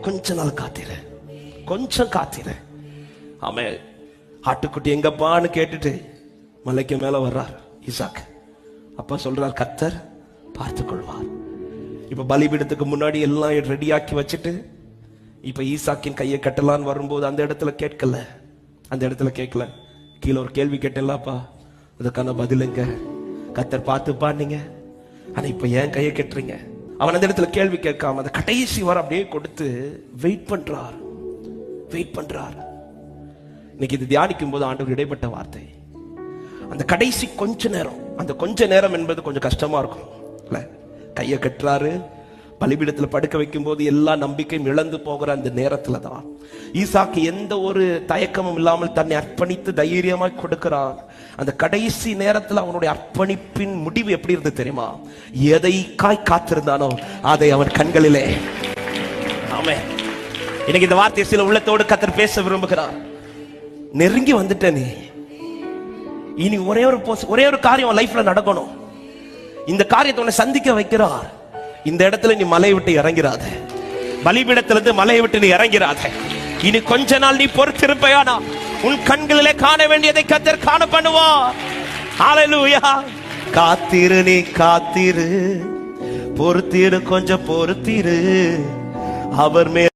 கொஞ்ச நாள் காத்திரு, கொஞ்சம் காத்திரு. ஆமென். ஆட்டுக்குட்டி எங்கப்பான்னு கேட்டுட்டு மலைக்கு மேல வர்றார் ஈசாக்கு. அப்பா சொல்றார், கர்த்தர் பார்த்துக் கொள்வார். இப்ப பலிபீடத்துக்கு முன்னாடி எல்லாம் ரெடியாக்கி வச்சுட்டு இப்ப ஈசாக்கின் கையை கட்டலான்னு வரும்போது அந்த இடத்துல கேட்கல. கீழே ஒரு கேள்வி கேட்டேன்லப்பா, அதுக்கான பதிலுங்க கர்த்தர் பார்த்துப்பா நீங்க. ஆனா இப்ப ஏன் கையை கட்டுறீங்க? அவன் அந்த இடத்துல கேள்வி கேட்காம அந்த கடைசி வர அப்படியே கொடுத்து வெயிட் பண்றார். இன்னைக்கு இது தியானிக்கும் போது ஆண்டவர் இடைப்பட்ட வார்த்தை, அந்த கடைசி கொஞ்ச நேரம் என்பது கொஞ்சம் கஷ்டமா இருக்கும் இல்ல? கையை கட்டுறாரு, பலிபீடத்துல படுக்க வைக்கும் போது எல்லா நம்பிக்கையும் இழந்து போகிற அந்த நேரத்துல தான் ஈசாக்கு எந்த ஒரு தயக்கமும் இல்லாமல் தன்னை அர்ப்பணித்து தைரியமாய் கொடுக்கிறான். அந்த கடைசி நேரத்தில் அவனுடைய அர்ப்பணிப்பின் முடிவு எப்படி இருந்தது தெரியுமா? எதைக்காய் காத்திருந்தானோ அதை அவன் கண்களிலே. ஆமென். இன்னைக்கு இந்த வார்த்தை சில உள்ளத்தோடு கர்த்தர் பேச விரும்புகிறார். நெருங்கி வந்துட்ட நீ. இனி ஒரே ஒரு காரியம் லைஃப்ல நடக்கணும். இந்த காரியத்தை உன்னை சந்திக்க வைக்கிறார். இந்த இடத்துல நீ மலையை விட்டு இறங்கிறாத, பலிபீடத்திலிருந்து மலையை விட்டு நீ இறங்கிறாத. இனி கொஞ்ச நாள் நீ பொறுத்திருப்பையானா உன் கண்களிலே காண வேண்டியதை கர்த்தர் காண பண்ணுவார். ஹல்லேலூயா. காத்திரு, நீ காத்திரு, பொறுத்திரு, கொஞ்சம் பொறுத்திரு, அவர் மேல்